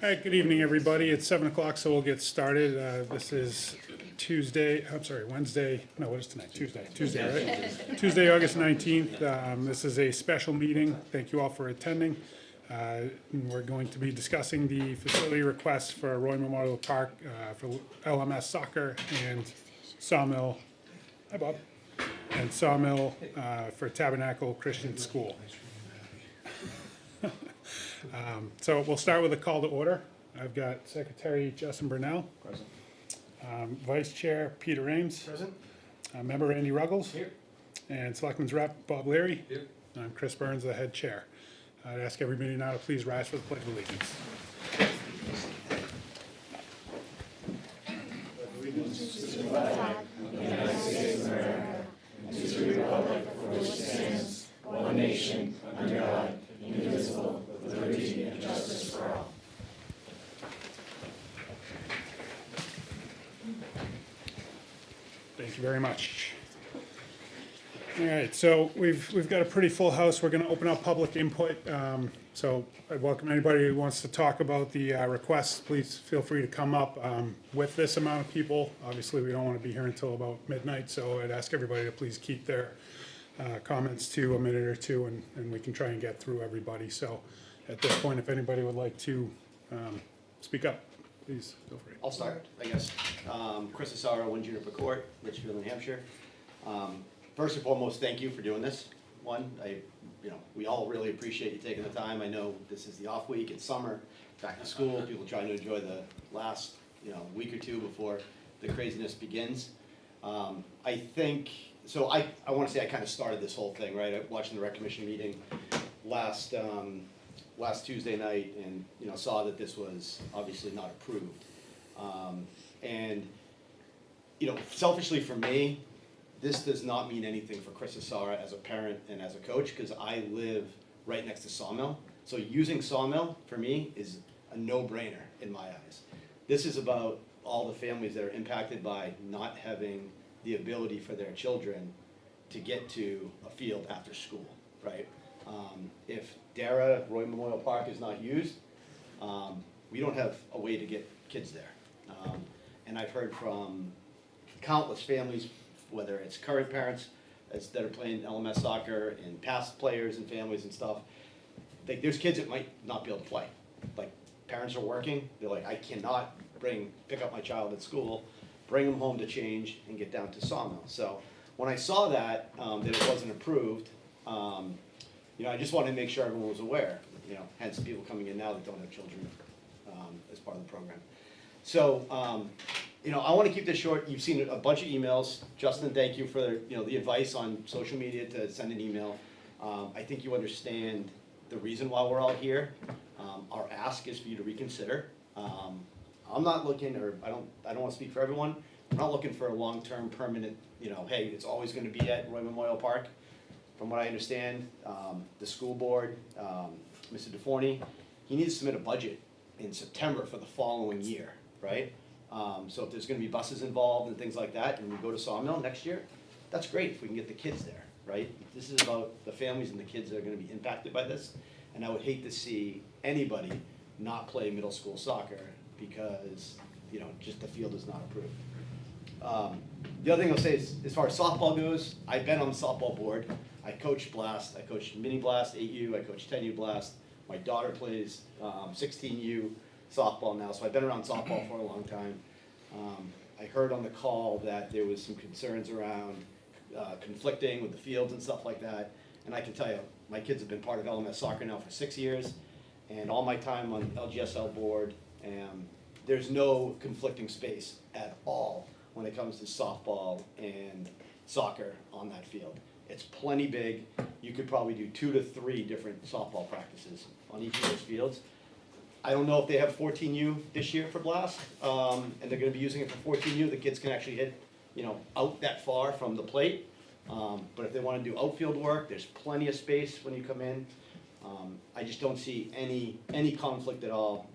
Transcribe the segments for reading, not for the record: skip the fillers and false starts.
All right, good evening, everybody. It's 7 o'clock, so we'll get started. This is Wednesday. No, what is tonight? Tuesday, right? Tuesday, August 19th. This is a special meeting. Thank you all for attending. We're going to be discussing the facility request for Roy Memorial Park for LMS soccer and Sawmill. Hi, Bob. And Sawmill for Tabernacle Christian School. So we'll start with a call to order. I've got Secretary Justin Burnell. Present. Vice Chair Peter Ames. Present. Member Andy Ruggles. Here. And Selectman's Rep Bob Leary. Here. I'm Chris Burns, the head chair. I'd ask everybody now to please rise for the Pledge of Allegiance. One nation, under God, indivisible, with liberty and justice for all. Thank you very much. All right, so we've got a pretty full house. We're going to open up public input. So I welcome anybody who wants to talk about the requests. Please feel free to come up with this amount of people. Obviously, we don't want to be here until about midnight, so I'd ask everybody to please keep their comments to a minute or two, and we can try and get through everybody. So at this point, if anybody would like to speak up, please feel free. I'll start, I guess. Chris Asaro, 1 Juniper Court, Litchfield, New Hampshire. First and foremost, thank you for doing this. We all really appreciate you taking the time. I know this is the off week, it's summer, back to school, people trying to enjoy the last, week or two before the craziness begins. I want to say I kind of started this whole thing, right? Watching the rec commission meeting last Tuesday night, and saw that this was obviously not approved. Selfishly for me, this does not mean anything for Chris Asara as a parent and as a coach, because I live right next to Sawmill. So using Sawmill for me is a no-brainer in my eyes. This is about all the families that are impacted by not having the ability for their children to get to a field after school, right? If Dara, Roy Memorial Park is not used, we don't have a way to get kids there. And I've heard from countless families, whether it's current parents that are playing LMS soccer and past players and families and stuff, there's kids that might not be able to play. Like, parents are working, they're like, I cannot pick up my child at school, bring them home to change, and get down to Sawmill. So when I saw that it wasn't approved, I just wanted to make sure everyone was aware, hence people coming in now that don't have children as part of the program. So, I want to keep this short. You've seen a bunch of emails. Justin, thank you for the advice on social media to send an email. I think you understand the reason why we're all here. Our ask is for you to reconsider. I'm not looking, or I don't want to speak for everyone. I'm not looking for a long-term permanent, hey, it's always going to be at Roy Memorial Park. From what I understand, the school board, Mr. DeForney, he needs to submit a budget in September for the following year, right? So if there's going to be buses involved and things like that, and we go to Sawmill next year, that's great if we can get the kids there, right? This is about the families and the kids that are going to be impacted by this, and I would hate to see anybody not play middle school soccer because, just the field is not approved. The other thing I'll say is, as far as softball goes, I've been on the softball board. I coach Blast, I coach Mini Blast, 8U, I coach 10U Blast. My daughter plays 16U softball now, so I've been around softball for a long time. I heard on the call that there was some concerns around conflicting with the fields and stuff like that, and I can tell you, my kids have been part of LMS soccer now for 6 years, and all my time on LGSL board, there's no conflicting space at all when it comes to softball and soccer on that field. It's plenty big. You could probably do 2 to 3 different softball practices on each of those fields. I don't know if they have 14U this year for Blast, and they're going to be using it for 14U. The kids can actually hit, out that far from the plate. But if they want to do outfield work, there's plenty of space when you come in. I just don't see any conflict at all.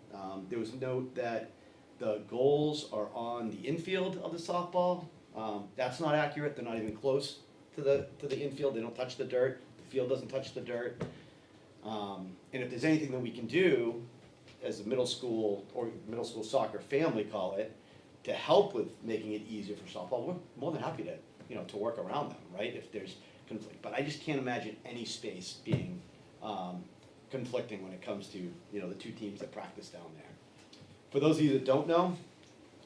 There was a note that the goals are on the infield of the softball. That's not accurate. They're not even close to the infield. They don't touch the dirt. The field doesn't touch the dirt. And if there's anything that we can do as a middle school or middle school soccer family call it, to help with making it easier for softball, we're more than happy to, you know, to work around them, right, if there's conflict. But I just can't imagine any space being conflicting when it comes to, you know, the two teams that practice down there. For those of you that don't know,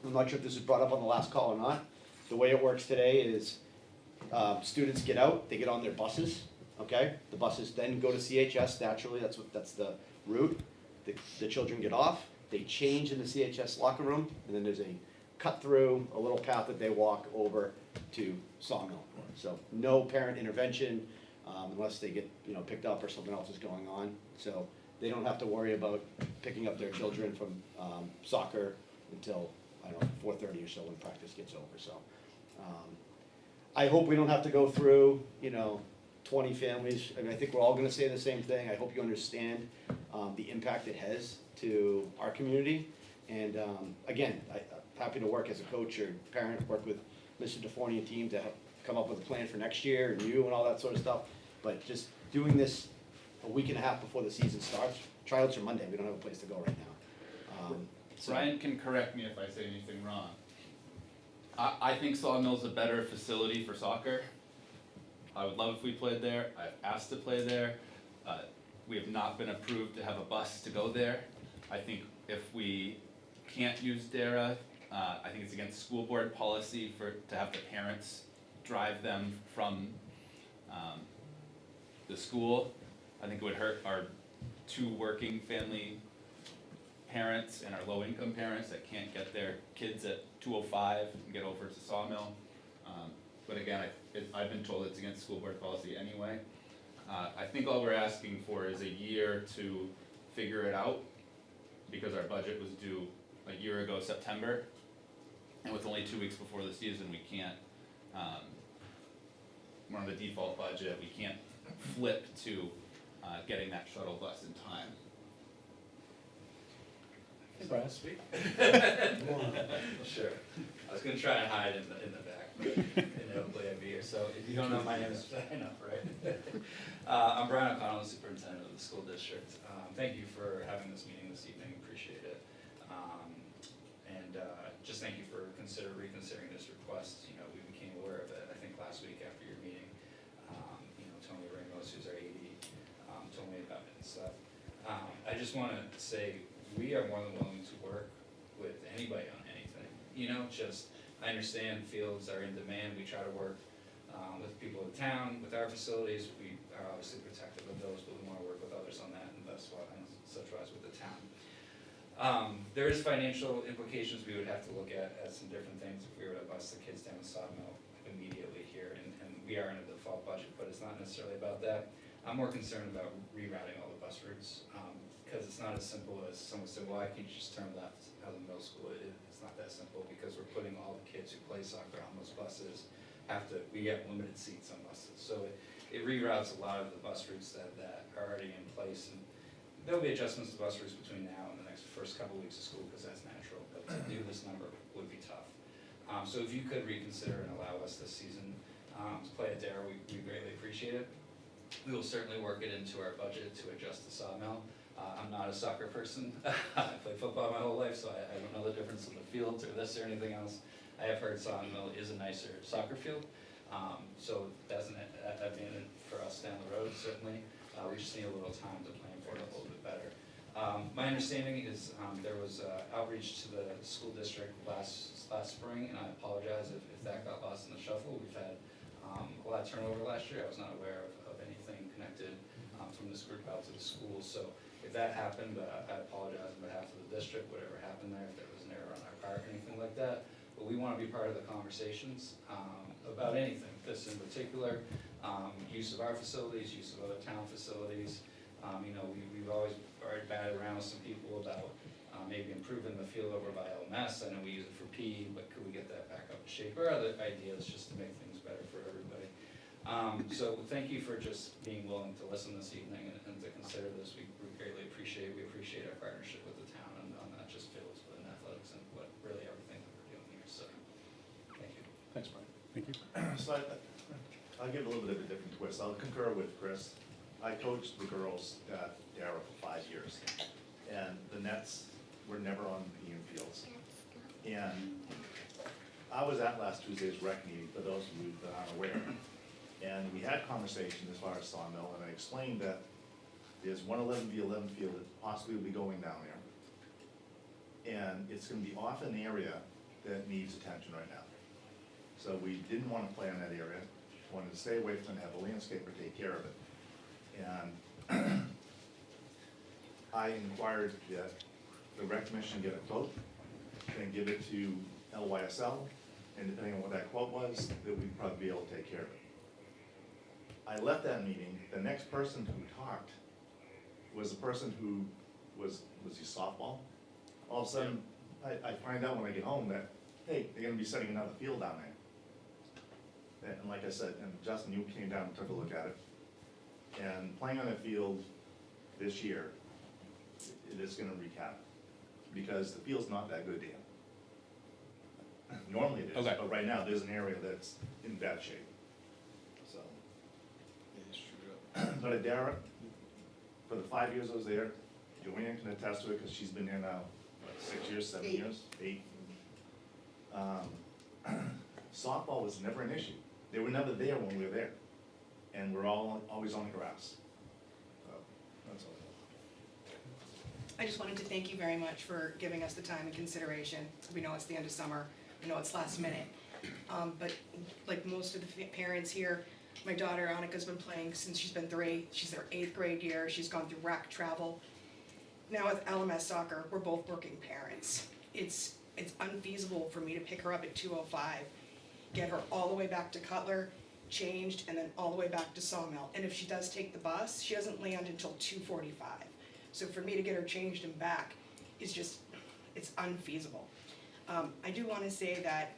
I'm not sure if this was brought up on the last call or not, the way it works today is students get out, they get on their buses, okay? The buses then go to CHS naturally, that's the route. The children get off, they change in the CHS locker room, and then there's a cut through, a little path that they walk over to Sawmill. So no parent intervention, unless they get, you know, picked up or something else is going on. So they don't have to worry about picking up their children from soccer until, I don't know, 4:30 or so when practice gets over. So I hope we don't have to go through, you know, 20 families. I mean, I think we're all gonna say the same thing. I hope you understand the impact it has to our community. And again, I'm happy to work as a coach or parent, work with Mr. DeForney and team to help come up with a plan for next year and you and all that sort of stuff. But just doing this a week and a half before the season starts, tryouts are Monday, we don't have a place to go right now. So- Ryan can correct me if I say anything wrong. I think Sawmill's a better facility for soccer. I would love if we played there. I've asked to play there. We have not been approved to have a bus to go there. I think if we can't use DARA, I think it's against school board policy to have the parents drive them from the school. I think it would hurt our two working family parents and our low-income parents that can't get their kids at 2:05 and get over to Sawmill. But again, I've been told it's against school board policy anyway. I think all we're asking for is a year to figure it out, because our budget was due a year ago, September. And with only 2 weeks before the season, we can't, we're on the default budget, we can't flip to getting that shuttle bus in time. Brian, speak. Sure. I was gonna try and hide in the back, but inevitably I'd be here. So if you don't know, my name is, I know, right? I'm Brian O'Connell, the superintendent of the school district. Thank you for having this meeting this evening, appreciate it. And just thank you for reconsidering this request. You know, we became aware of it, I think last week after your meeting. You know, Tony Ramos, who's our AD, told me about it and stuff. I just wanna say, we are more than willing to work with anybody on anything. You know, I understand fields are in demand, we try to work with people in town, with our facilities, we are obviously protective of those, but we wanna work with others on that, and that's why, and such wise with the town. There is financial implications we would have to look at some different things if we were to bus the kids down to Sawmill immediately here, and we are in a default budget, but it's not necessarily about that. I'm more concerned about rerouting all the bus routes, because it's not as simple as someone said, well, I can just turn left out of the middle school. It's not that simple, because we're putting all the kids who play soccer on those buses. We have limited seats on buses, so it reroutes a lot of the bus routes that are already in place, and there'll be adjustments to bus routes between now and the first couple of weeks of school, because that's natural, but to do this number would be tough. So if you could reconsider and allow us this season to play at DARE, we greatly appreciate it. We will certainly work it into our budget to adjust the Sawmill. I'm not a soccer person. I played football my whole life, so I don't know the difference in the fields or this or anything else. I have heard Sawmill is a nicer soccer field, so that's an advantage for us down the road, certainly. We just need a little time to plan for it a little bit better. My understanding is there was outreach to the school district last spring, and I apologize if that got lost in the shuffle. We've had a lot of turnover last year. I was not aware of anything connected from this group out to the schools. So if that happened, I apologize on behalf of the district, whatever happened there, if there was an error on our part or anything like that. But we want to be part of the conversations about anything, this in particular, use of our facilities, use of other town facilities. You know, we've always batted around with some people about maybe improving the field over by LMS. I know we use it for PE, but could we get that back up in shape? Or other ideas just to make things better for everybody. So thank you for just being willing to listen this evening and to consider this. We greatly appreciate it. We appreciate our partnership with the town and on not just fields, but in athletics and what really everything that we're doing here. So thank you. Thanks, Brian. Thank you. So I'll give a little bit of a different twist. I'll concur with Chris. I coached the girls at DARA for 5 years. And the nets were never on the Ian fields. And I was at last Tuesday's rec meeting, for those of you that aren't aware. And we had conversation as far as Sawmill, and I explained that there's one 11v11 field that possibly will be going down there. And it's gonna be off an area that needs attention right now. So we didn't wanna play in that area, wanted to stay away from it, have a landscaper take care of it. And I inquired that the rec commission get a quote, and give it to LYSL, and depending on what that quote was, that we'd probably be able to take care of it. I left that meeting, the next person who talked was the person who was he softball? All of a sudden, I find out when I get home that, hey, they're gonna be setting another field down there. And like I said, and Justin, you came down and took a look at it, and playing on that field this year, it is gonna wreak havoc, because the field's not that good, Dan. Normally it is, Okay. but right now, there's an area that's in bad shape, so. But Adara, for the 5 years I was there, Joanne can attest to it, because she's been there now, what, 6 years, 7 8. years, 8. Softball was never an issue, they were never there when we were there, and we're always on the grass. So, that's all. I just wanted to thank you very much for giving us the time and consideration. We know it's the end of summer, we know it's last minute. But like most of the parents here, my daughter Annika's been playing since she's been 3. She's in her 8th grade year, she's gone through rec travel. Now with LMS soccer, we're both working parents. It's unfeasible for me to pick her up at 2:05, get her all the way back to Cutler, changed, and then all the way back to Sawmill. And if she does take the bus, she doesn't land until 2:45. So for me to get her changed and back is just, it's unfeasible. I do wanna say that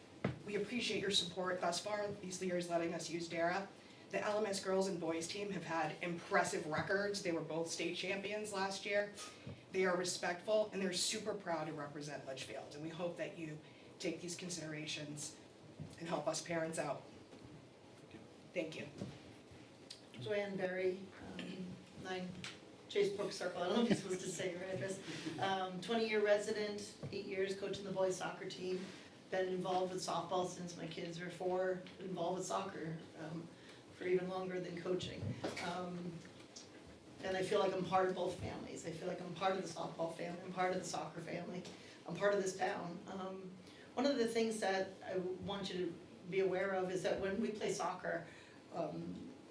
we appreciate your support thus far, these years letting us use DARA. The LMS girls and boys team have had impressive records. They were both state champions last year. They are respectful and they're super proud to represent Litchfield. And we hope that you take these considerations and help us parents out. Thank you. Joanne Berry, 9 Chase Brook Circle, I don't know if you're supposed to say your address. 20-year resident, 8 years coaching the boys soccer team. Been involved with softball since my kids were 4, involved with soccer for even longer than coaching. And I feel like I'm part of both families. I feel like I'm part of the softball family, I'm part of the soccer family, I'm part of this town. One of the things that I want you to be aware of is that when we play soccer,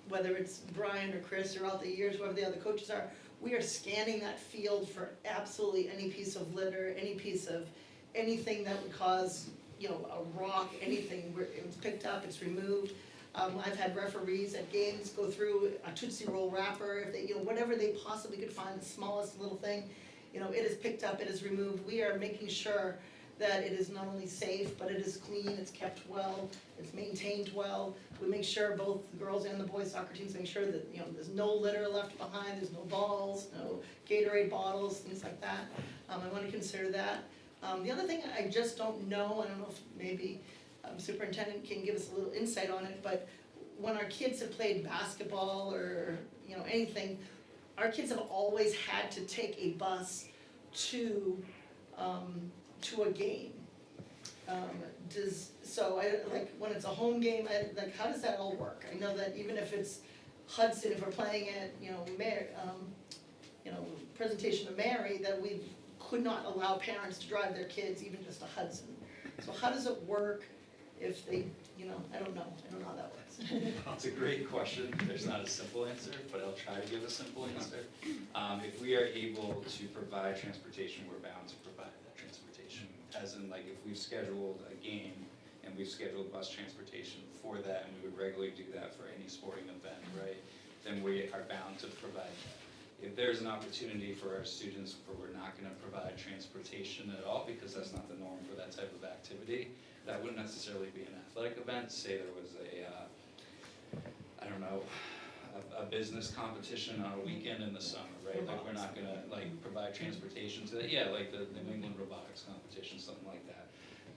whether it's Brian or Chris or all the years, whoever the other coaches are, we are scanning that field for absolutely any piece of litter, any piece of anything that would cause, you know, a rock, anything, it's picked up, it's removed. I've had referees at games go through a Tootsie Roll wrapper, if they, you know, whatever they possibly could find, the smallest little thing, you know, it is picked up, it is removed. We are making sure that it is not only safe, but it is clean, it's kept well, it's maintained well. We make sure both the girls and the boys soccer teams make sure that, you know, there's no litter left behind, there's no balls, no Gatorade bottles, things like that. I wanna consider that. The other thing I just don't know if maybe superintendent can give us a little insight on it, but when our kids have played basketball or, you know, anything, our kids have always had to take a bus to a game. When it's a home game, how does that all work? I know that even if it's Hudson, if we're playing at, you know, presentation of Mary, that we could not allow parents to drive their kids even just to Hudson. So how does it work if they, you know, I don't know how that works. It's a great question. There's not a simple answer, but I'll try to give a simple answer. If we are able to provide transportation, we're bound to provide that transportation. As in, like, if we've scheduled a game and we've scheduled bus transportation for that, and we would regularly do that for any sporting event, right? Then we are bound to provide that. If there's an opportunity for our students where we're not gonna provide transportation at all, because that's not the norm for that type of activity, that wouldn't necessarily be an athletic event. Say there was a business competition on a weekend in the summer, right? Like, we're not gonna, like, provide transportation to that, yeah, like the New England robotics competition, something like that.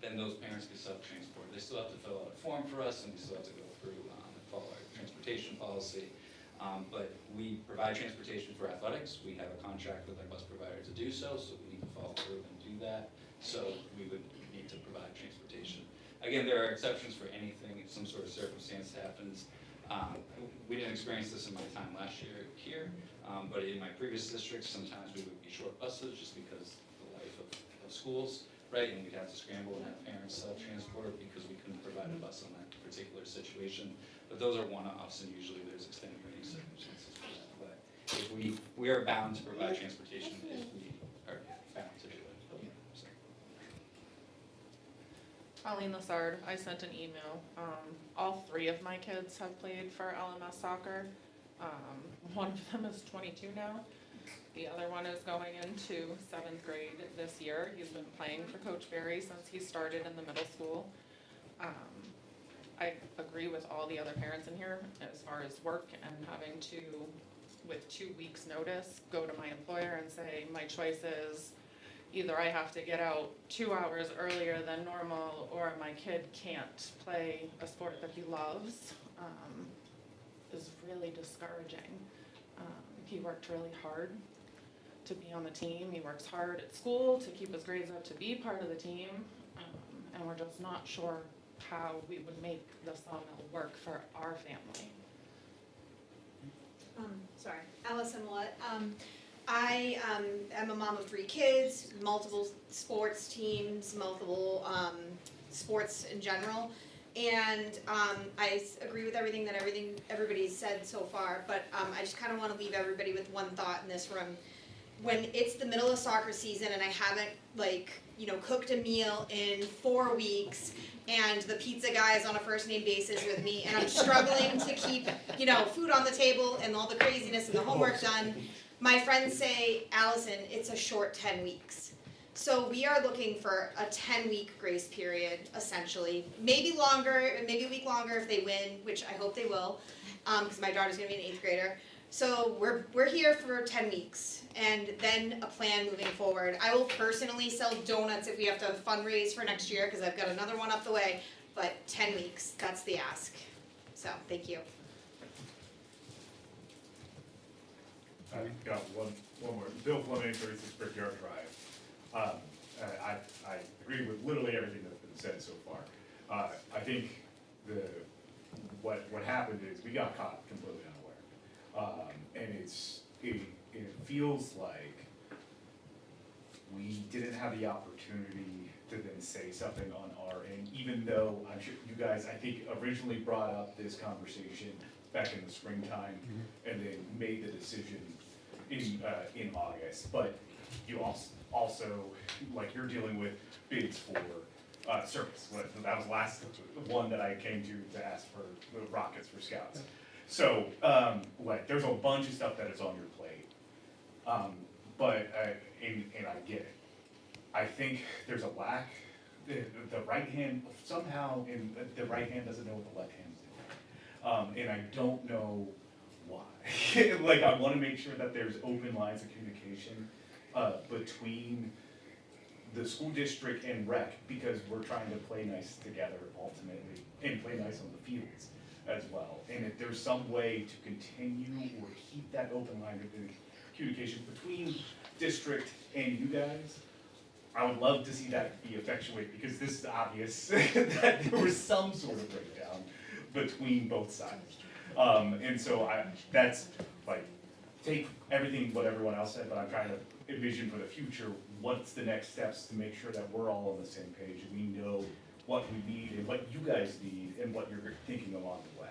Then those parents can self-transport. They still have to fill out a form for us, and we still have to go through and follow our transportation policy. But we provide transportation for athletics. We have a contract with our bus provider to do so, so we need to follow alter and do that, so we would need to provide transportation. Again, there are exceptions for anything, if some sort of circumstance happens. We didn't experience this in my time last year here, but in my previous districts, sometimes we would be short buses just because the life of schools, right? And we'd have to scramble and have parents transport because we couldn't provide a bus on that particular situation. But those are one-offs, and usually there's extenuating circumstances for that. But if we are bound to provide transportation if we are bound to do it. So. Colleen Lassard, I sent an email. All 3 of my kids have played for LMS soccer. One of them is 22 now. The other one is going into 7th grade this year. He's been playing for Coach Barry since he started in the middle school. I agree with all the other parents in here as far as work and having to, with 2 weeks' notice, go to my employer and say, my choice is either I have to get out 2 hours earlier than normal, or my kid can't play a sport that he loves, is really discouraging. He worked really hard to be on the team. He works hard at school to keep his grades up to be part of the team, and we're just not sure how we would make the sawmill work for our family. Sorry, Allison Watt. I am a mom of 3 kids, multiple sports teams, multiple sports in general, and I agree with everything everybody's said so far. But I just kind of want to leave everybody with one thought in this room. When it's the middle of soccer season and I haven't cooked a meal in 4 weeks, and the pizza guy is on a first name basis with me, and I'm struggling to keep food on the table and all the craziness and the homework done. My friends say, Allison, it's a short 10 weeks. So we are looking for a 10-week grace period, essentially. Maybe longer, maybe a week longer if they win, which I hope they will, because my daughter's gonna be an 8th grader. So we're here for 10 weeks, and then a plan moving forward. I will personally sell donuts if we have to fundraise for next year, because I've got another one up the way, but 10 weeks, that's the ask. So, thank you. I got one more. Bill Fleming, 36 Brickyard Drive. I agree with literally everything that's been said so far. I think what happened is we got caught completely unaware, and it feels like we didn't have the opportunity to then say something on our end, even though I'm sure you guys, I think, originally brought up this conversation back in the springtime, and then made the decision in August. But you also like you're dealing with bids for service. That was the last one that I came to ask for the rockets for scouts. So there's a bunch of stuff that is on your plate, but and I get it. I think there's a lack. The right hand somehow, and the right hand doesn't know what the left hand's doing, and I don't know why. Like, I want to make sure that there's open lines of communication between the school district and rec, because we're trying to play nice together ultimately, and play nice on the fields as well. And if there's some way to continue or keep that open line of communication between district and you guys, I would love to see that be effectuated, because this is obvious that there was some sort of breakdown between both sides. And so that's like, take everything what everyone else said, but I'm trying to envision for the future, what's the next steps to make sure that we're all on the same page and we know what we need and what you guys need and what you're thinking along the way.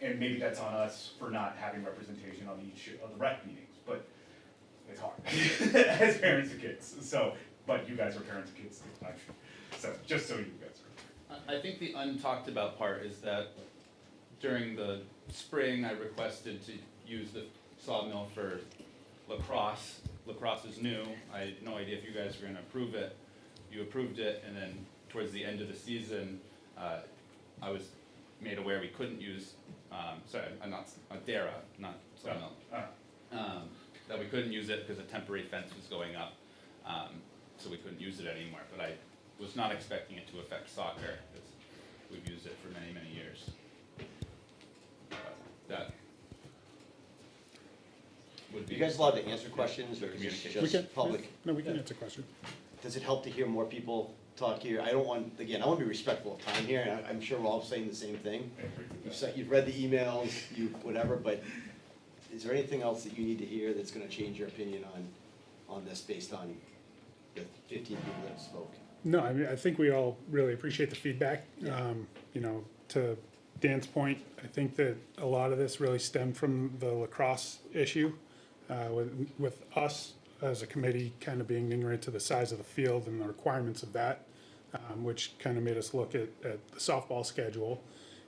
And maybe that's on us for not having representation on each of the rec meetings, but it's hard as parents of kids. So, but you guys are parents of kids too, I'm sure. So just so you guys are. I think the untalked about part is that during the spring, I requested to use the sawmill for lacrosse. Lacrosse is new. I had no idea if you guys were gonna approve it. You approved it, and then towards the end of the season, I was made aware we couldn't use, Dara, not sawmill. That we couldn't use it because a temporary fence was going up, so we couldn't use it anymore. But I was not expecting it to affect soccer, because we've used it for many, many years. That. would be. You guys allowed to answer questions, or is this Communication. We can, just public? no, we can answer questions. Does it help to hear more people talk here? I don't want, again, I want to be respectful of time here, and I'm sure we're all saying the same thing. I agree with You've that. said, you've read the emails, whatever, but is there anything else that you need to hear that's gonna change your opinion on this based on the 15 people that spoke? No, I mean, I think we all really appreciate the feedback. Yeah. You know, to Dan's point, I think that a lot of this really stemmed from the lacrosse issue, with us as a committee kind of being ignorant to the size of the field and the requirements of that, which kind of made us look at the softball schedule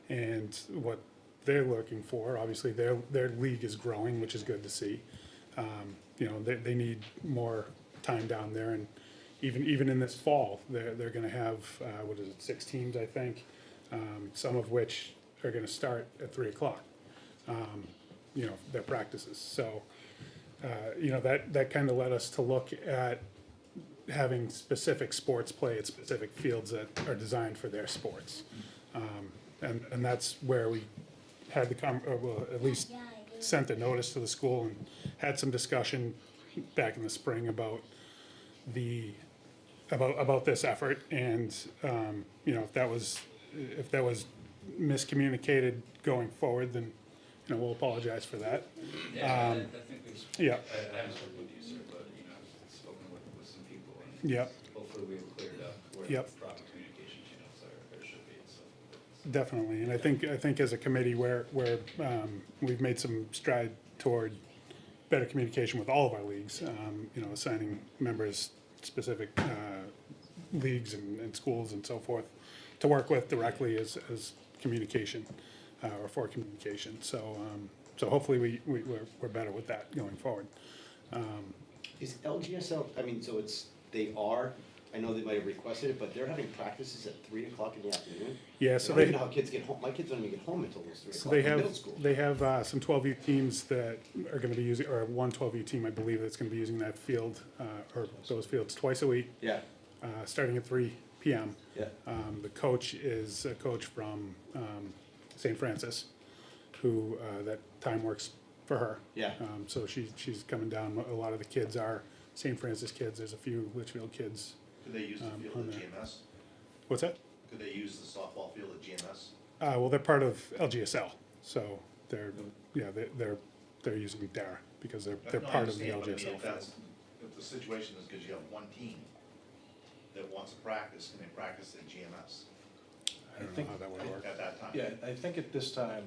and what they're looking for. Obviously, their league is growing, which is good to see. You know, they need more time down there, and even in this fall, they're gonna have, what is it, 6 teams, I think, some of which are gonna start at 3 o'clock, you know, their practices. So, you know, that kind of led us to look at having specific sports play at specific fields that are designed for their sports. And that's where we had or well, at least sent a notice to the school and had some discussion back in the spring about about this effort, and you know, if that was miscommunicated going forward, then you know, we'll apologize for that. Yeah, I think we've, Yeah, I haven't spoken with you, sir, but, you know, I've spoken with some people, and yeah, hopefully we've cleared up where the Yep. proper communication channels are, or should be, so. definitely. And I think as a committee, we've made some stride toward better communication with all of our leagues. You know, assigning members specific leagues and schools and so forth to work with directly as communication, or for communication. So hopefully we're better with that going forward. Is LGSL, I mean, so I know they might have requested it, but they're having practices at 3 o'clock in the afternoon? Yeah, I so don't even they, know how kids get home, my kids don't even get home until those 3 so o'clock in middle school. they have some 12U teams that are gonna be using, or one 12U team, I believe, that's gonna be using that field, or those fields twice a week, Yeah, starting at 3 PM. yeah, The coach is a coach from St. Francis, who, that time works for her. yeah. So she's coming down. A lot of the kids are St. Francis kids. There's a few Litchfield kids. Could they use the on field at there. GMS? What's that? Could they use the softball field at GMS? Well, they're part of LGSL, so they're using Dara because they're No, I part of the understand, but I mean, LGSL. if the situation is because you have one team that wants to practice, can they practice at GMS I don't know how that would work. at that time? Yeah, I think at this time,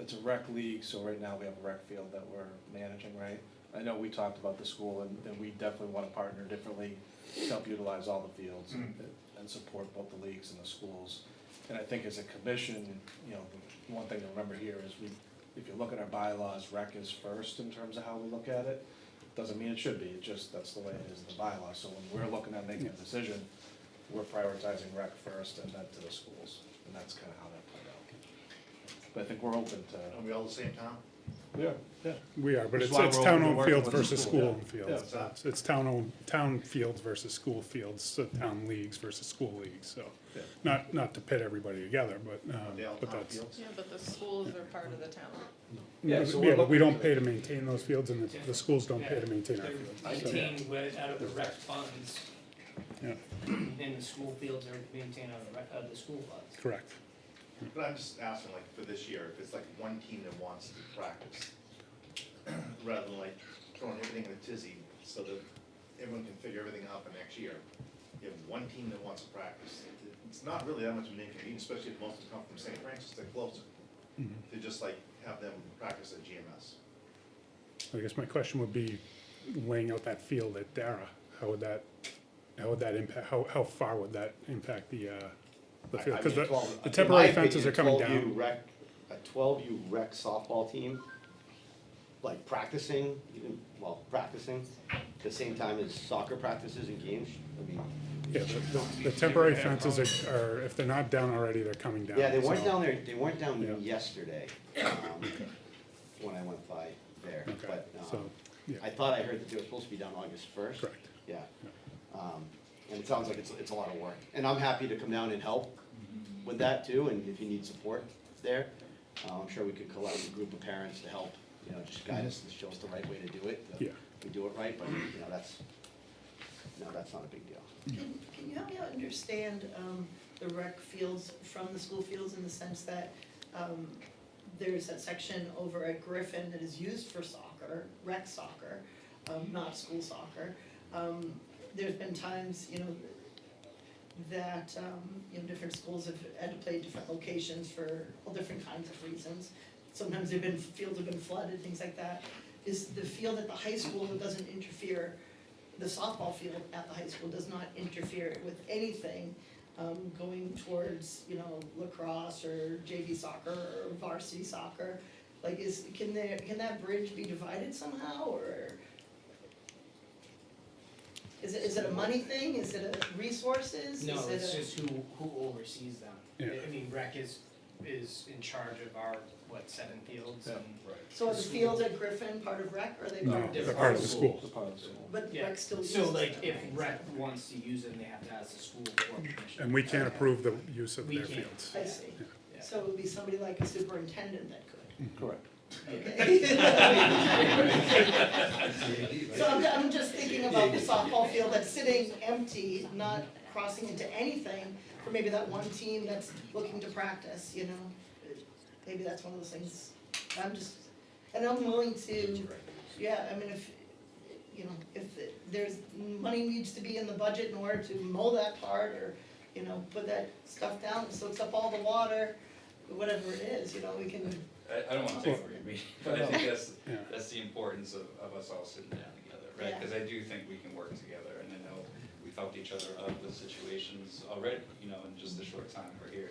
it's a rec league, so right now we have a rec field that we're managing, right? I know we talked about the school, and we definitely wanna partner differently to help utilize all the fields and support both the leagues and the schools. And I think as a commission, you know, the one thing to remember here is if you look at our bylaws, rec is first in terms of how we look at it. Doesn't mean it should be, it just, that's the way it is in the bylaws. So when we're looking at making a decision, we're prioritizing rec first and then to the schools, and that's kinda how that played out. But I think we're open to. Are we all the same town? Yeah, yeah. We are, but Which it's is why we're open to town-owned working fields with the versus school, school-owned yeah. fields. Yeah. What's that? It's town fields versus school fields, so town leagues versus school leagues, so. Yeah. Not to pit everybody together, but Are they all but town that's. fields? Yeah, but the schools are part of the town. Yeah, so Yeah, we're but we looking don't pay to maintain those fields, and the schools don't pay to maintain our fields. They're So, maintained out of the rec funds, yeah, and the school fields are maintained out of the school funds. correct. But I'm just asking, like, for this year, if it's like one team that wants to practice, rather than like throwing everything in a tizzy, so that everyone can figure everything out for next year. You have one team that wants to practice, it's not really that much of an inconvenience, especially if most of them come from St. Francis, they're closer. To just like have them practice at GMS. I guess my question would be, laying out that field at Dara, how would that impact, how far would that impact the field? Because the temporary fences are coming down. A 12U rec softball team, like practicing, practicing, at the same time as soccer practices and games, I mean. Yeah, the temporary fences are, if they're not down already, they're coming down. Yeah, they weren't so- down there, they weren't down Yeah. yesterday, when I went by there, Okay, but, so, yeah, I thought I heard that they were supposed to be down August 1st. correct. Yeah, and it sounds like it's a lot of work, and I'm happy to come down and help with that too, and if you need support there, I'm sure we could collect a group of parents to help just guide us and show us the right way to do it. Yeah. We do it right, but, that's not a big deal. Can you help me out understand, the rec fields from the school fields in the sense that, there's that section over at Griffin that is used for soccer, rec soccer, not school soccer. There's been times, that, different schools have had to play different locations for all different kinds of reasons. Sometimes fields have been flooded, things like that. Is the field at the high school that doesn't interfere, the softball field at the high school does not interfere with anything, going towards, lacrosse or JV soccer or varsity soccer? Like, can that bridge be divided somehow, or? Is it a money thing, is it a resources? No, Is it it's a- just who oversees them. Yeah. I mean, rec is in charge of our, 7 fields and. So are the fields at Griffin part of rec, or are they No, part of they're different? part of the school. It's a part of the school. But Yeah. rec still uses So like, them, if right? rec wants to use them, they have to ask the school for permission. And we can't approve the use of We their can't. fields. I see, Yeah. so it would be somebody like a superintendent that could. Correct. So I'm just thinking about the softball field that's sitting empty, not crossing into anything, for maybe that one team that's looking to practice, Maybe that's one of those things, and I'm willing to, yeah, I mean, if there's, money needs to be in the budget in order to mow that part, or, put that stuff down, soaks up all the water, whatever it is, we can. I don't wanna take away your meeting, but I think Yeah. that's the importance of us all sitting down together, right? Yeah. Cause I do think we can work together, and I know we've helped each other out with situations already, in just the short time we're here,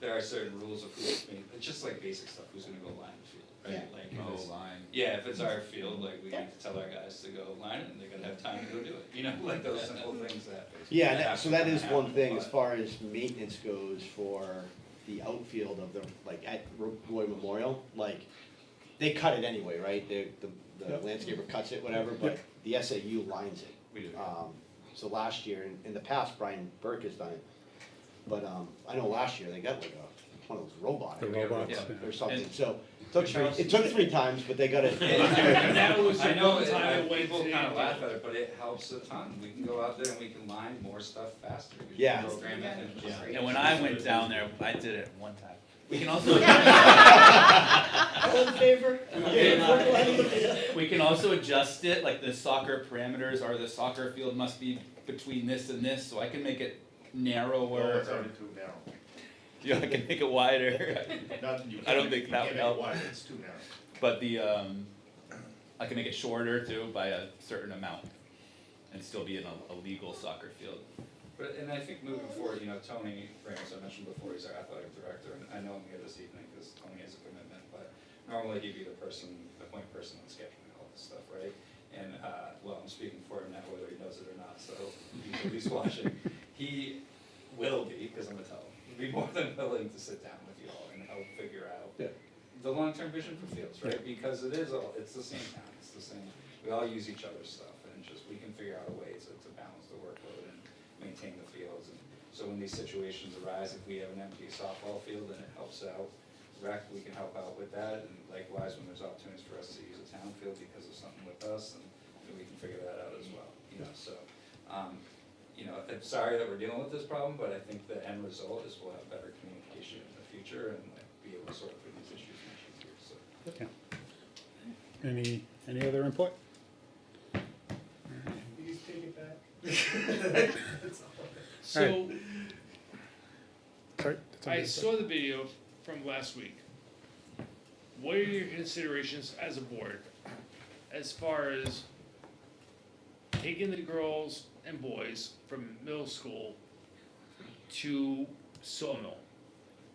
There are certain rules of who's it's just like basic stuff, who's gonna go line the field, right? Yeah. Like, Oh, if it's- line. yeah, if it's our field, like, we Yeah. need to tell our guys to go line it, and they're gonna have time to go do it, like those simple things that. Yeah, that so that is one thing, as but- far as maintenance goes for the outfield of at Roy Memorial, they cut it anyway, right? The Yep. landscaper cuts it, whatever, but the SAU lines it. We do. So last year, in the past, Brian Burke has done it, but, I know last year they got one of those robots. The robots, Yeah. yeah. Or something, And- so, it took 3 times, but they got it. That was I the know, one time I went people to. kinda laugh at it, but it helps a ton, we can go out there and we can line more stuff faster. We can Yeah. program it and just- And when I went down there, I did it one time. We can also, All in favor? we can also adjust it, like the soccer parameters, or the soccer field must be between this and this, so I can make it narrower. It's already too narrow. Yeah, I can make it wider. Nothing, you I don't can't- think you that can't would make it help. wide, it's too narrow. But I can make it shorter too by a certain amount and still be in a legal soccer field. But, and I think moving forward, Tony Ramos, I mentioned before, he's our athletic director, and I know him here this evening, because Tony has a commitment, but normally he'd be the point person on scheduling all this stuff, right? And, well, I'm speaking for him now, whether he knows it or not, so he's watching. He will be, because I'm gonna tell him, be more than willing to sit down with you all and help figure out Yeah. the long-term vision for fields, right? Because it's the same town, it's the same, we all use each other's stuff, and we can figure out a way to balance the workload and maintain the fields. And so when these situations arise, if we have an empty softball field and it helps out rec, we can help out with that. And likewise, when there's opportunities for us to use a town field because of something with us, and we can figure that out as well, So, I'm sorry that we're dealing with this problem, but I think the end result is we'll have better communication in the future and be able to sort through these issues much easier, so. Yeah. Any other input? You just take it back. So, Sorry? that's I okay. saw the video from last week. What are your considerations as a board, as far as taking the girls and boys from middle school to Sawmill?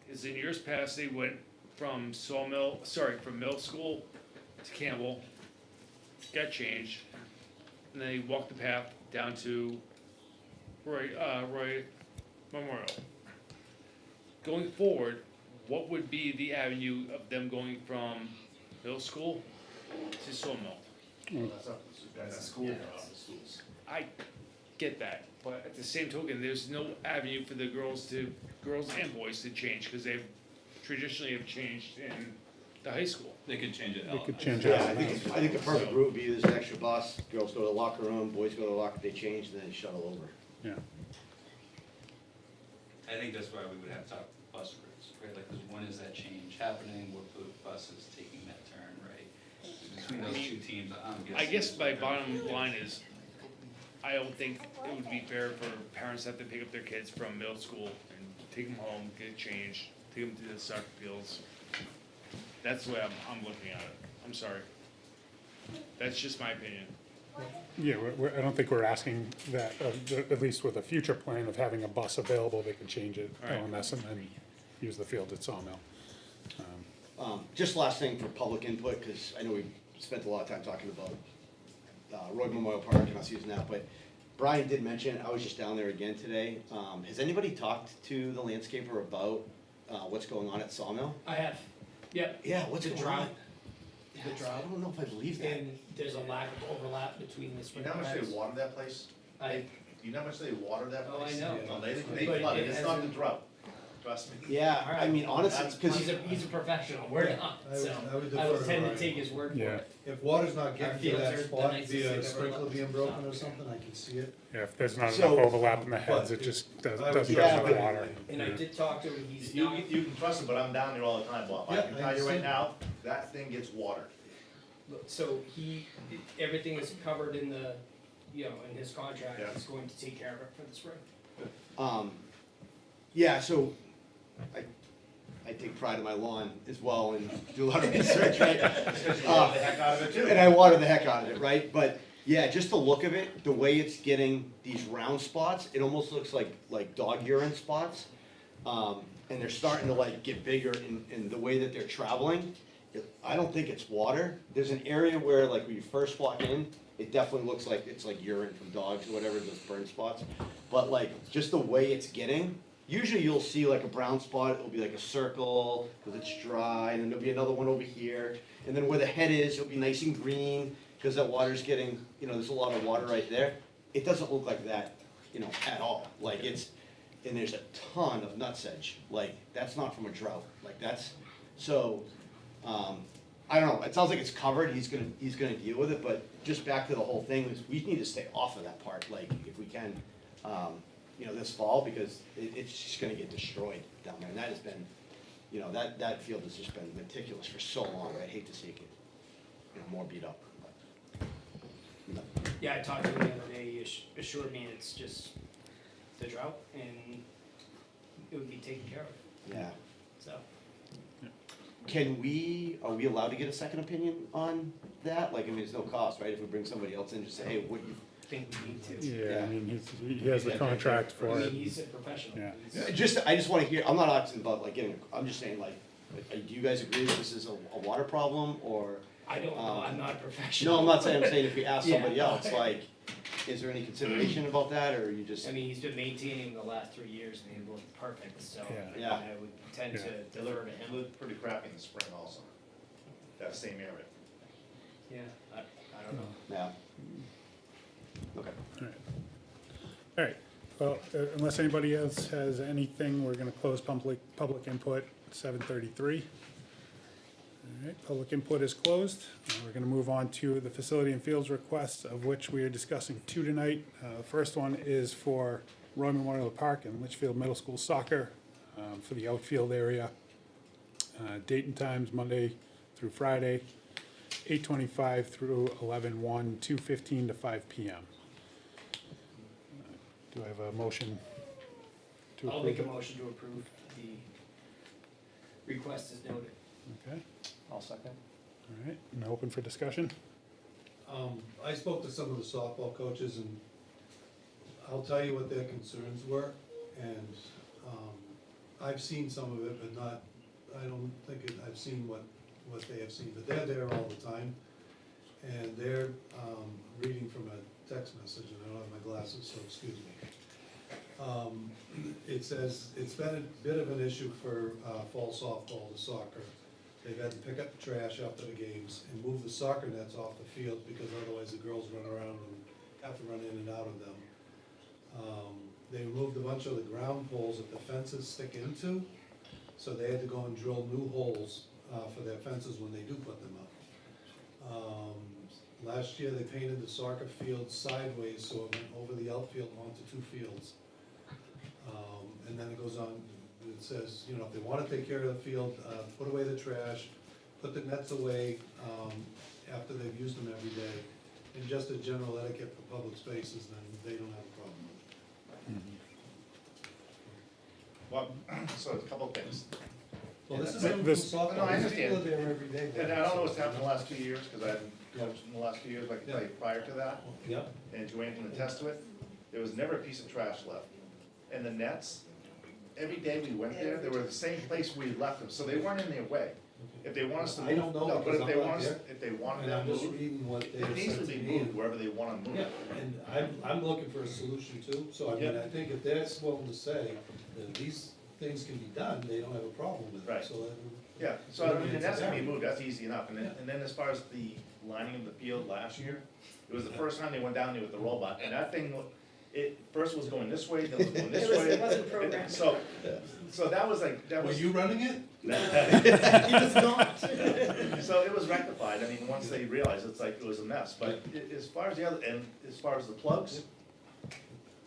Because in years past, they went from from middle school to Campbell, got changed, and then they walked the path down to Roy Memorial. Going forward, what would be the avenue of them going from middle school to Sawmill? Well, that's a school job. I get that, but at the same token, there's no avenue for the girls and boys to change, because they've traditionally have changed in the high school. They could change it. We could change Yeah, it. I think the perfect route would be there's an extra bus, girls go to the locker room, boys go to the locker, they change, and then shuttle over. Yeah, I think that's why we would have top bus routes, right? Like, 'cause when is that change happening? What bus is taking that turn, right? Between those two teams, I'm guessing. I guess my bottom line is, I don't think it would be fair for parents to have to pick up their kids from middle school and take them home, get changed, take them to the soccer fields. That's the way I'm looking at it. I'm sorry. That's just my opinion. yeah, I don't think we're asking that, at least with a future plan of having a bus available, they can change it, All right. LMS, and then use the field at Sawmill. Just last thing for public input, because I know we spent a lot of time talking about Roy Memorial Park and us using that, but Brian did mention, I was just down there again today. Has anybody talked to the landscaper about what's going on at Sawmill? I have, yep. Yeah, what's The going drought. on? The I drought, don't know if I believe that. and there's a lack of overlap between the You know spring how much times. they water that place? You know how much they water that Oh, I place? know. No, they But flood it, it it's not the hasn't- drought, trust me. Yeah, I mean, honestly, because He's a professional, we're not, I would- so I would I would defer to tend to Brian. take his word for Yeah. it. If water's not Our getting to fields that are the spot nicest via they've a ever sprinkler looked. being broken or something, I can see it. Yeah, if there's not enough So- overlap in the heads, But it just doesn't I would doesn't yeah, go but- with water. And I did talk to him, he's You, not, you can trust them, but I'm down there all the time, Bob. I Yeah, can I tell you right understand. now, that thing gets watered. so everything is covered in the, you know, in his contract, Yeah. he's going to take care of it for the spring. yeah, so I take pride in my lawn as well and do a lot of research, right? Because you water the heck out of it too. And I water the heck out of it, right? But yeah, just the look of it, the way it's getting these round spots, it almost looks like dog urine spots. And they're starting to like get bigger in the way that they're traveling. I don't think it's water. There's an area where like when you first walk in, it definitely looks like it's like urine from dogs or whatever, those burn spots. But like just the way it's getting, usually you'll see like a brown spot, it'll be like a circle, because it's dry, and then there'll be another one over here. And then where the head is, it'll be nice and green, because that water's getting, you know, there's a lot of water right there. It doesn't look like that, you know, at all. Like it's, and there's a ton of nutsedge. Like, that's not from a drought. Like that's, so, I don't know, it sounds like it's covered, he's gonna deal with it, but just back to the whole thing, is we need to stay off of that part, like, if we can, you know, this fall, because it's just gonna get destroyed down there, and that has been, you know, that field has just been meticulous for so long, I'd hate to see it get, you know, more beat up. Yeah, I talked to him the other day, he assured me it's just the drought and it would be taken care of, Yeah. so. Are we allowed to get a second opinion on that? Like, I mean, there's no cost, right? If we bring somebody else in, just say, hey, what do you, Think we need to. Yeah, I mean, he has the contract I for mean, it. he's a professional. Yeah. He's- I just wanna hear, I'm not asking about like getting, I'm just saying like, do you guys agree that this is a water problem, or? I don't know, I'm not a professional. No, I'm not saying, I'm saying if we ask Yeah. somebody else, like, is there any consideration about that, or you just? I mean, he's been maintaining the last 3 years and he looked perfect, so Yeah. Yeah. I would tend to Yeah. defer to It him. looked pretty crappy in the spring also, that same area. Yeah, I don't know. Yeah. Okay. All right, well, unless anybody else has anything, we're gonna close public input, 7:33. All right, public input is closed. We're gonna move on to the facility and fields requests, of which we are discussing two tonight. The first one is for Roy Memorial Park and Litchfield Middle School soccer, for the outfield area. Date and times, Monday through Friday, 8:25 through 11:01, 2:15 to 5 PM. Do I have a motion to approve? I'll make a it? motion to approve the request as noted. Okay, I'll second. all right, and open for discussion? I spoke to some of the softball coaches, and I'll tell you what their concerns were, and, I've seen some of it, but not, I don't think I've seen what they have seen, but they're there all the time, and they're, reading from a text message, and I don't have my glasses, so excuse me. It says, it's been a bit of an issue for, fall softball to soccer. They've had to pick up the trash after the games and move the soccer nets off the field, because otherwise the girls run around and have to run in and out of them. They removed a bunch of the ground poles that the fences stick into, so they had to go and drill new holes for their fences when they do put them up. Last year, they painted the soccer field sideways, so it went over the outfield onto 2 fields. And then it goes on, it says, you know, if they wanna take care of the field, put away the trash, put the nets away, after they've used them every day. And just a general etiquette for public spaces, then they don't have a problem with it. Well, so a couple of things. Well, this is Th- something from this- softball, No, I these people are understand. there every day. And I don't know what's happened in the last 2 years, because I haven't coached in the last 2 years, but I can tell you prior to that, Yeah, and Joanne can attest to it, there was never a piece of trash left. And the nets, every day we went there, they were the same place we left them, so they weren't in their way. If they want us to move. I don't know no, but because if they I'm not want us, there. if they wanted and them I'm just moved, reading what they have it needs said to to be me. moved wherever they wanna move Yeah, it. and I'm looking for a solution too, so I mean, Yeah. I think if they're willing to say that these things can be done, they don't have a problem with Right. it, so then. Yeah, so I mean, and that's gonna be moved, that's easy enough, and then as far as the lining of the field last year, it was the first time they went down there with the robot, and that thing, it first was going this way, then it was going this way. It wasn't programmed. So that was like, that Were was. you running it? He was not. So it was rectified, I mean, once they realized, it's like, it was a mess, but as far as the other, and as far as the plugs,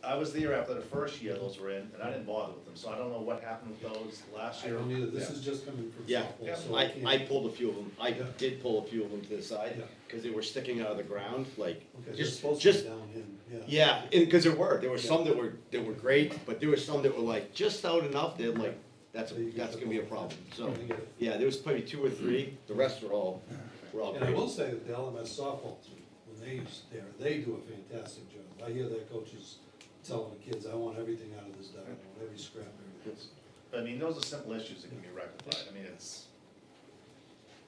I was there after the first year those were in, and I didn't bother with them, so I don't know what happened with those last I year. don't either, this is just coming from Yeah, softball, so I I can't. pulled a few of them, I Yeah. did pull a few of them to the side, Yeah. cause they were sticking out of the ground, like, Okay, they're just, supposed to be just, down in, yeah. yeah, and, cause there were some that were great, but there were some that were like, just out enough, they're like, that's gonna be a problem, so, I get it. yeah, there was probably 2 or 3, the rest were all And I great. will say that the LMS softball team, when they use there, they do a fantastic job. I hear their coaches telling the kids, I want everything out of this diamond, I want every scrap, everything. I mean, those are simple issues that can be rectified, I mean, it's,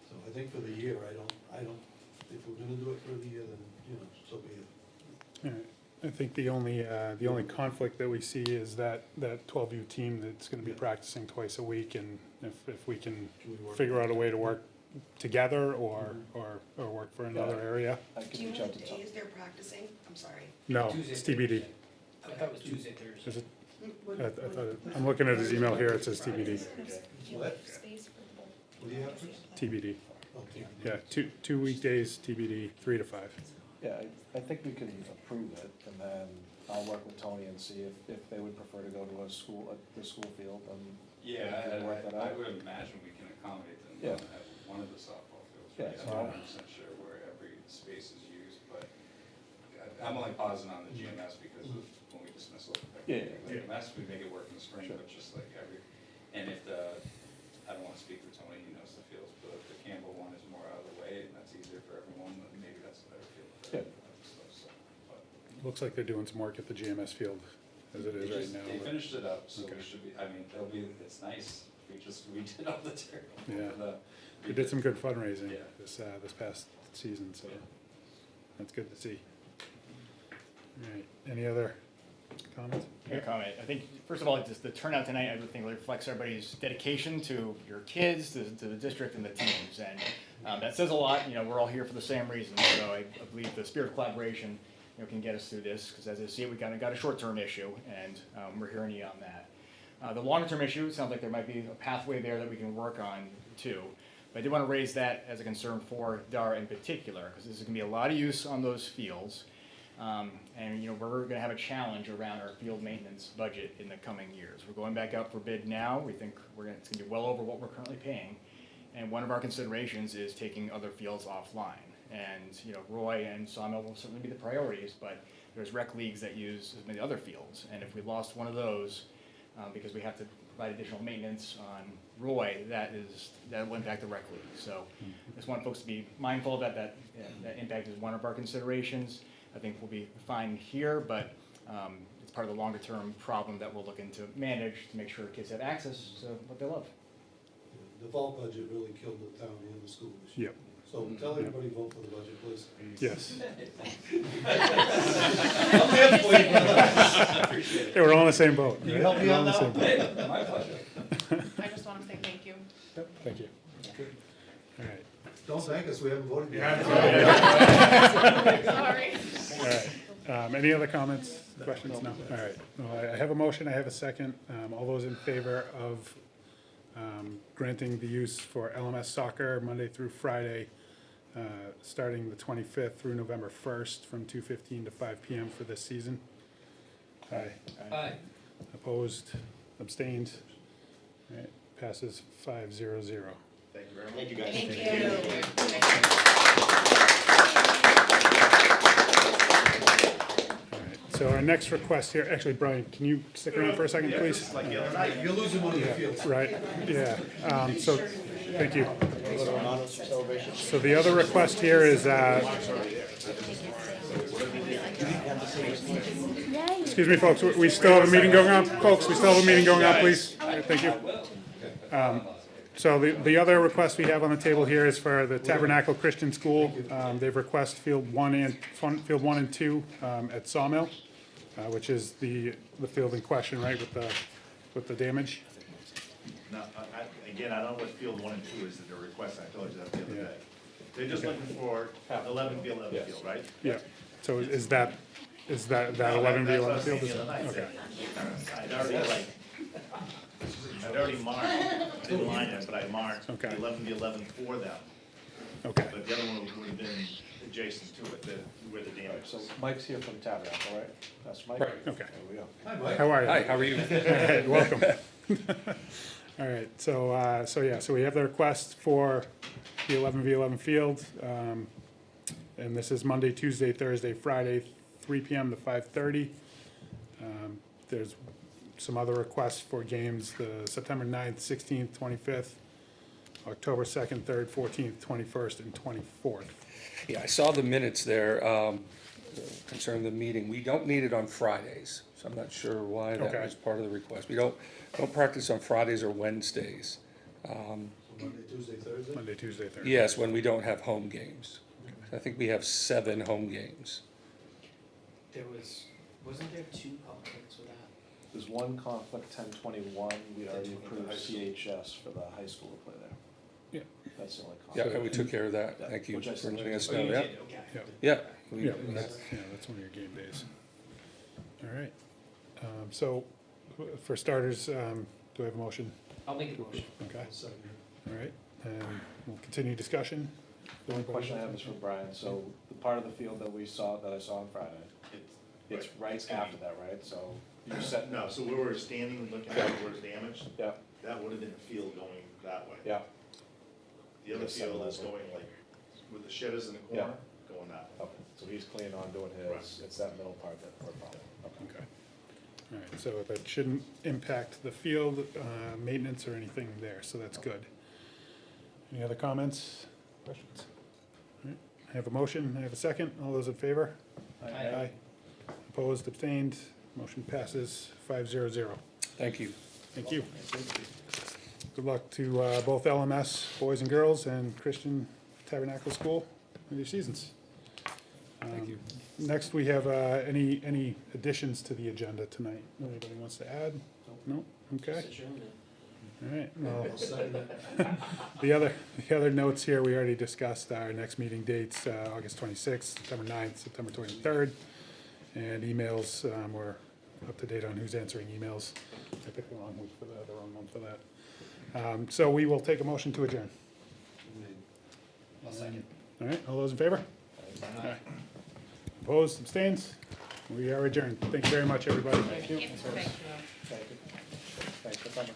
So I think for the year, I don't, if we're gonna do it for the year, then, you know, so be it. Alright, I think the only conflict that we see is that 12U team that's gonna be practicing twice a week, and if we can Can we work figure out a way to work together or work for another area. I Do can you reach know out what to Tom. days they're practicing? I'm sorry. No, Tuesday, it's TBD. I thought it was Tuesday, Thursday. Is it? I thought I'm looking at his email here, it says TBD. What? What do you have, Chris? TBD. Okay. Yeah, two weekdays, TBD, 3 to 5. Yeah, I think we can approve it, and then I'll work with Tony and see if they would prefer to go to a school, the school field, and Yeah, we can work that I out. would imagine we can accommodate them Yeah. at one of the softball fields. Yeah, right? so I'm I'll- not 100% sure where every space is used, but I'm only pausing on the GMS because of when we dismissal. Yeah, The GMS, we make it work in the spring, Sure. but just like and if I don't wanna speak for Tony, he knows the fields, but if the Campbell one is more out of the way and that's easier for everyone, then maybe that's a better field for Yeah. everyone. So, but Looks like they're doing some work at the GMS field as it is They right just- now. They but- finished it up, so Okay. we should be, I mean, it's nice, we redid all the dirt. Yeah. We did some good fundraising Yeah. this past season, so Yeah. that's good to see. All right, any other comments? Good comment. I think, first of all, just the turnout tonight, I would think reflects everybody's dedication to your kids, to the district and the teams. And that says a lot, you know, we're all here for the same reason. So I believe the spirit of collaboration, you know, can get us through this, because as I see it, we got a short-term issue, and we're hearing you on that. The longer-term issue, it sounds like there might be a pathway there that we can work on too. But I did want to raise that as a concern for Dara in particular, because there's going to be a lot of use on those fields. And, you know, we're gonna have a challenge around our field maintenance budget in the coming years. We're going back out for bid now. We think it's gonna be well over what we're currently paying. And one of our considerations is taking other fields offline. And, you know, Roy and Sawmill will certainly be the priorities, but there's rec leagues that use as many other fields. And if we lost one of those, because we have to provide additional maintenance on Roy, that will impact the rec league. So I just want folks to be mindful of that impact is one of our considerations. I think we'll be fine here, but it's part of the longer-term problem that we're looking to manage to make sure kids have access to what they love. The vault budget really killed the town and the school this year. Yep. So tell everybody vote for the budget, please. Yes. I'm there for you, brother. Appreciate it. Hey, we're all in the same boat. Can you right? help me We're all on in the that same one? boat. My pleasure. I just wanna say thank you. Yep, thank you. All right. Don't thank us, we haven't voted yet. Sorry. All right, any other comments, questions? No? All right, well, I have a motion, I have a second. All those in favor of granting the use for LMS soccer Monday through Friday, starting the 25th through November 1st from 2:15 to 5 PM for this season. Aye. Aye. Opposed, abstained. All right, passes 5-0-0. Thank you very much. Thank you, guys. All right, so our next request here, actually, Brian, can you stick around for a second, please? Like the other night. You're losing one of your fields. Right, yeah, so, thank you. So the other request here is, excuse me, folks, we still have a meeting going on, folks, we still have a meeting going on, please. All right, thank you. So the other request we have on the table here is for the Tabernacle Christian School. They've requested field 1 and 2 at Sawmill, which is the field in question, right, with the damage? No, again, I don't know what field 1 and 2 is, the request, I told you that the other day. They're just looking for 11 field, right? Yeah, so is that 11 v 11 field? That's what I was saying the other night. I'd already marked, didn't line it, but I marked Okay. 11 v 11 for them. Okay, But the other one would have been adjacent to it, where the damage So was. Mike's here from Tabernacle, right? That's Mike? Right. okay. There we go. Hi, Mike. How are you? Hi, how are you? All right, welcome. All right, so we have the request for the 11 v 11 field. And this is Monday, Tuesday, Thursday, Friday, 3 PM to 5:30. There's some other requests for games, the September 9th, 16th, 25th, October 2nd, 3rd, 14th, 21st, and 24th. Yeah, I saw the minutes there concerning the meeting. We don't need it on Fridays, so I'm not sure why that Okay. was part of the request. We don't practice on Fridays or Wednesdays. Monday, Tuesday, Thursday? Monday, Tuesday, Thursday. Yes, when we don't have home games. I think we have 7 home games. Wasn't there 2 conflicts with that? There's one conflict, 10/21, we already approved CHS for the high school to play there. Yeah. That's the only Yeah, conflict. and we took care of that. Yeah, Thank you which I for sent letting you. us Oh, know, you yeah. did, okay. Yeah. Yeah. Yeah, that's one of your game days. All right. So, for starters, do I have a motion? I'll make a motion. Okay, Second. all right, and we'll continue discussion. The only question I have is for Brian, so the part of the field that I saw on Friday, it's right after that, right? So you said, No, so we were standing and looking at where it's damaged, yeah, that would have been a field going that way. yeah, The other Yes, field is 7-11. going like, with the shed is in the Yeah. corner, going that way. okay, so he's clean on doing his, it's that middle part that we're problem, okay. Okay. All right, so that shouldn't impact the field, maintenance or anything there, so that's good. Any other comments, questions? All right, I have a motion, I have a second, all those in favor? Aye. Opposed, abstained, motion passes 5-0-0. Thank you. Thank you. Good luck to both LMS, boys and girls, and Christian Tabernacle School with your seasons. Thank you. Next, we have any additions to the agenda tonight? Anybody wants to add? No? Okay. All right, well, I'll second it. the other notes here, we already discussed our next meeting dates, August 26th, September 9th, September 23rd. And emails, we're up to date on who's answering emails. I picked the wrong week for that, the wrong month for that. So we will take a motion to adjourn. I'll second. All right, all those in favor? Aye. Opposed, abstains? We are adjourned. Thank you very much, everybody. Thank you. Thank you for coming.